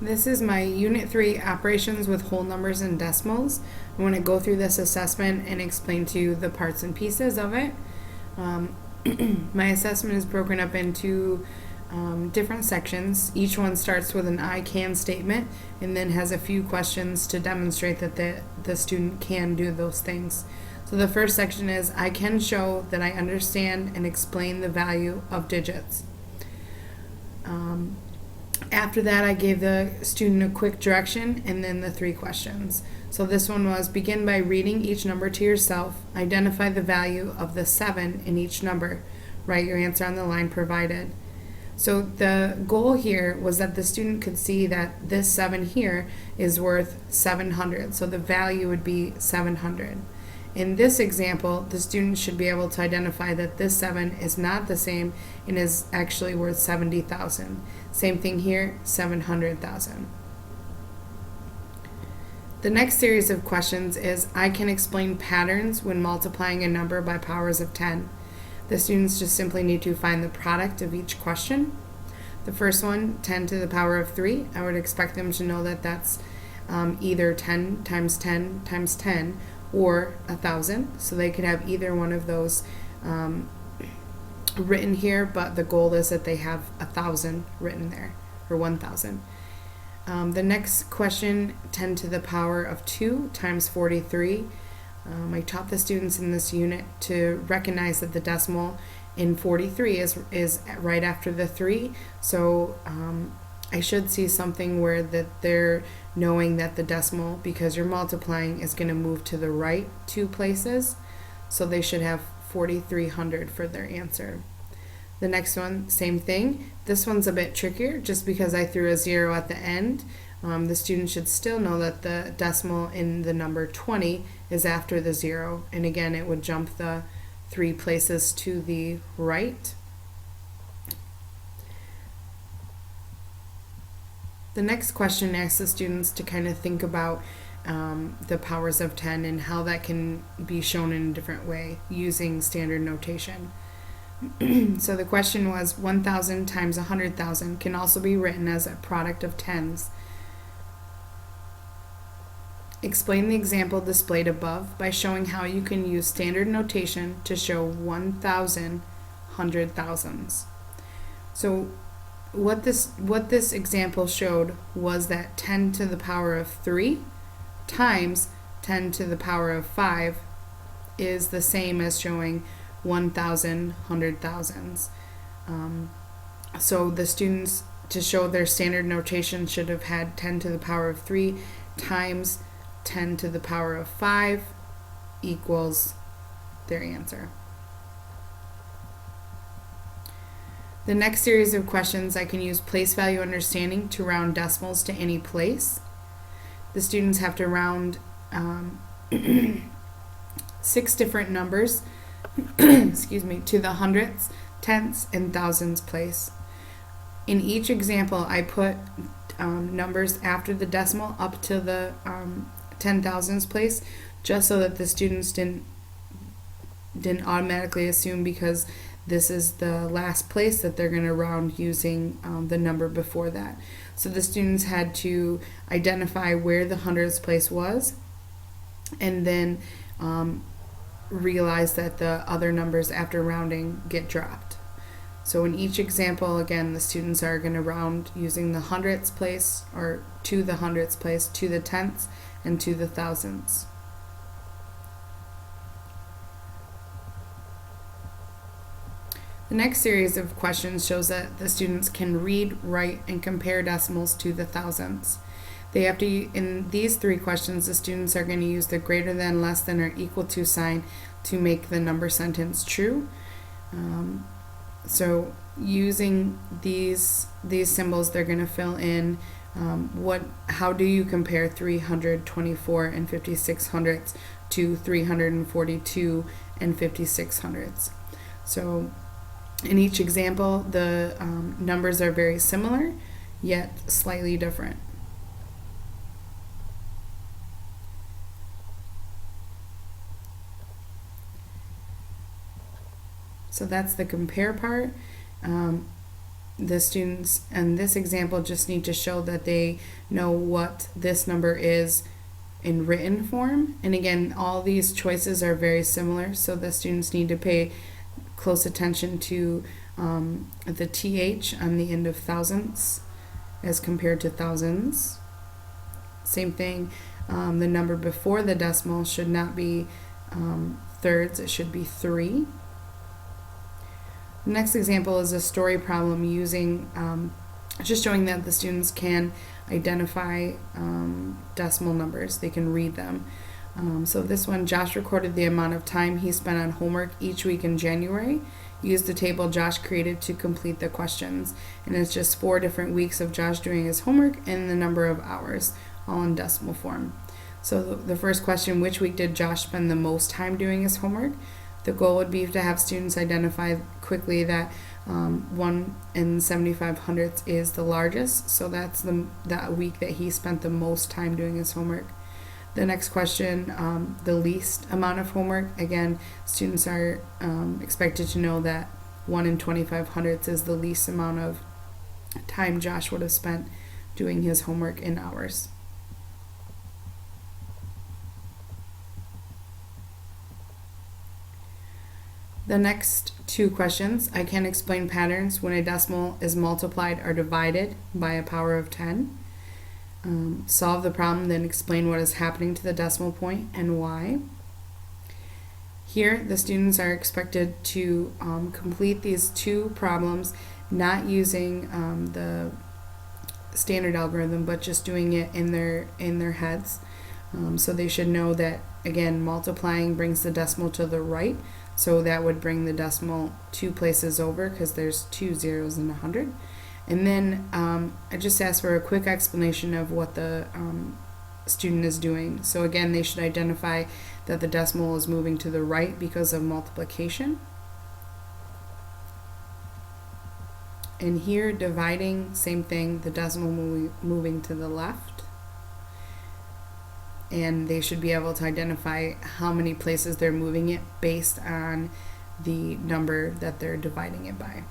This is my Unit 3 operations with whole numbers and decimals. I want to go through this assessment and explain to you the parts and pieces of it. My assessment is broken up into different sections. Each one starts with an I can statement and then has a few questions to demonstrate that the student can do those things. So the first section is I can show that I understand and explain the value of digits. After that, I gave the student a quick direction and then the 3 questions. So this one was begin by reading each number to yourself, identify the value of the 7 in each number, write your answer on the line provided. So the goal here was that the student could see that this 7 here is worth 700, so the value would be 700. In this example, the student should be able to identify that this 7 is not the same and is actually worth 70,000. Same thing here, 700,000. The next series of questions is I can explain patterns when multiplying a number by powers of 10. The students just simply need to find the product of each question. The first one, 10 to the power of 3, I would expect them to know that that's either 10 times 10 times 10 or 1,000. So they could have either one of those written here, but the goal is that they have 1,000 written there, or 1,000. The next question, 10 to the power of 2 times 43. I taught the students in this unit to recognize that the decimal in 43 is right after the 3. So I should see something where that they're knowing that the decimal, because you're multiplying, is going to move to the right 2 places. So they should have 4,300 for their answer. The next one, same thing. This one's a bit trickier just because I threw a 0 at the end. The student should still know that the decimal in the number 20 is after the 0. And again, it would jump the 3 places to the right. The next question asks the students to kind of think about the powers of 10 and how that can be shown in a different way using standard notation. So the question was 1,000 times 100,000 can also be written as a product of tens. Explain the example displayed above by showing how you can use standard notation to show 1,000 hundred thousands. So what this example showed was that 10 to the power of 3 times 10 to the power of 5 is the same as showing 1,000 hundred thousands. So the students, to show their standard notation, should have had 10 to the power of 3 times 10 to the power of 5 equals their answer. The next series of questions, I can use place value understanding to round decimals to any place. The students have to round 6 different numbers excuse me, to the hundredths, tenths, and thousands place. In each example, I put numbers after the decimal up to the 10,000s place, just so that the students didn't automatically assume because this is the last place that they're going to round using the number before that. So the students had to identify where the hundredths place was, and then realize that the other numbers after rounding get dropped. So in each example, again, the students are going to round using the hundredths place, or to the hundredths place, to the tenths, and to the thousandths. The next series of questions shows that the students can read, write, and compare decimals to the thousandths. They have to, in these 3 questions, the students are going to use the greater than, less than, or equal to sign to make the number sentence true. So using these symbols, they're going to fill in how do you compare 324 and 56 hundredths to 342 and 56 hundredths. So in each example, the numbers are very similar, yet slightly different. So that's the compare part. the students in this example just need to show that they know what this number is in written form. And again, all these choices are very similar, so the students need to pay close attention to the TH on the end of thousandths as compared to thousands. Same thing, the number before the decimal should not be thirds, it should be 3. The next example is a story problem using just showing that the students can identify decimal numbers. They can read them. So this one, Josh recorded the amount of time he spent on homework each week in January. Use the table Josh created to complete the questions. And it's just 4 different weeks of Josh doing his homework and the number of hours, all in decimal form. So the first question, which week did Josh spend the most time doing his homework? The goal would be to have students identify quickly that 1 and 75/100ths is the largest, so that's that week that he spent the most time doing his homework. The next question, the least amount of homework. Again, students are expected to know that 1 and 25/100ths is the least amount of time Josh would have spent doing his homework in hours. The next 2 questions, I can explain patterns when a decimal is multiplied or divided by a power of 10. Solve the problem, then explain what is happening to the decimal point and why. Here, the students are expected to complete these 2 problems, not using the standard algorithm, but just doing it in their heads. So they should know that, again, multiplying brings the decimal to the right, so that would bring the decimal 2 places over because there's 2 zeros in 100. And then I just asked for a quick explanation of what the student is doing. So again, they should identify that the decimal is moving to the right because of multiplication. And here, dividing, same thing, the decimal moving to the left. And they should be able to identify how many places they're moving it based on the number that they're dividing it by.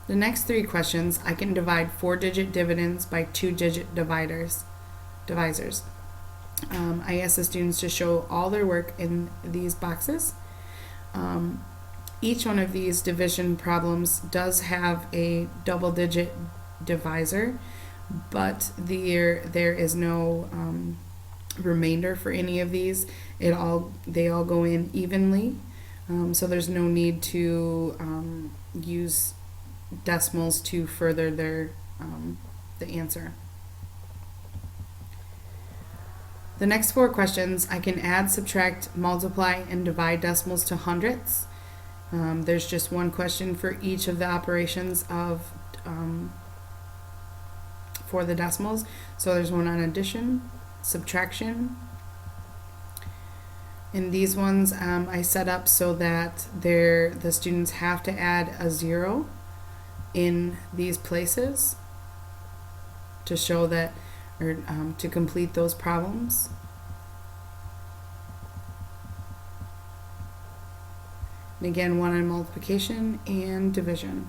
The next 3 questions, I can divide 4-digit dividends by 2-digit divisors. I asked the students to show all their work in these boxes. Each one of these division problems does have a double-digit divisor, but there is no remainder for any of these. They all go in evenly, so there's no need to use decimals to further the answer. The next 4 questions, I can add, subtract, multiply, and divide decimals to hundredths. There's just 1 question for each of the operations of for the decimals. So there's one on addition, subtraction. And these ones I set up so that the students have to add a 0 in these places to show that, or to complete those problems. And again, 1 on multiplication and division.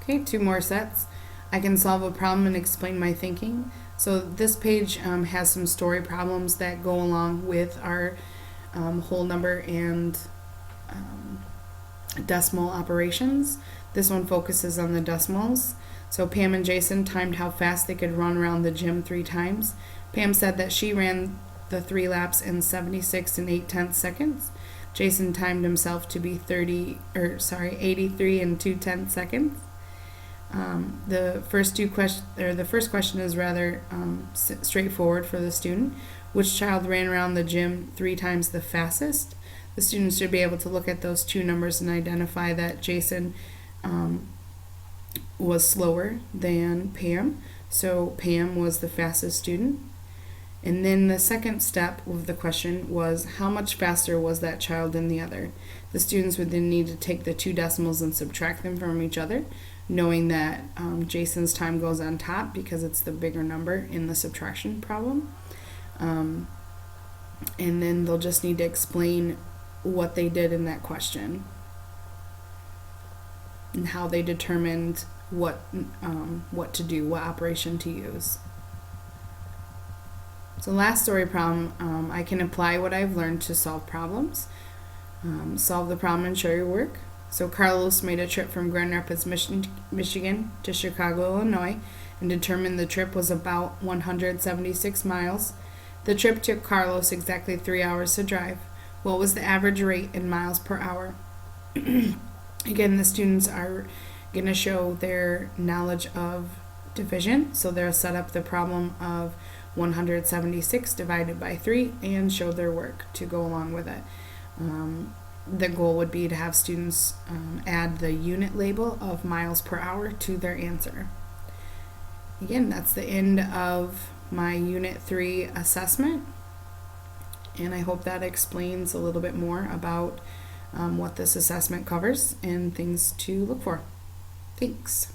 Okay, 2 more sets. I can solve a problem and explain my thinking. So this page has some story problems that go along with our whole number and decimal operations. This one focuses on the decimals. So Pam and Jason timed how fast they could run around the gym 3 times. Pam said that she ran the 3 laps in 76 and 8/10 seconds. Jason timed himself to be 83 and 2/10 seconds. The first question is rather straightforward for the student. Which child ran around the gym 3 times the fastest? The students should be able to look at those 2 numbers and identify that Jason was slower than Pam, so Pam was the fastest student. And then the second step of the question was, how much faster was that child than the other? The students would then need to take the 2 decimals and subtract them from each other. knowing that Jason's time goes on top because it's the bigger number in the subtraction problem. And then they'll just need to explain what they did in that question and how they determined what to do, what operation to use. So last story problem, I can apply what I've learned to solve problems. Solve the problem and show your work. So Carlos made a trip from Grand Rapids, Michigan to Chicago, Illinois, and determined the trip was about 176 miles. The trip took Carlos exactly 3 hours to drive. What was the average rate in miles per hour? Again, the students are going to show their knowledge of division. So they'll set up the problem of 176 divided by 3 and show their work to go along with it. The goal would be to have students add the unit label of miles per hour to their answer. Again, that's the end of my Unit 3 assessment, and I hope that explains a little bit more about what this assessment covers and things to look for. Thanks.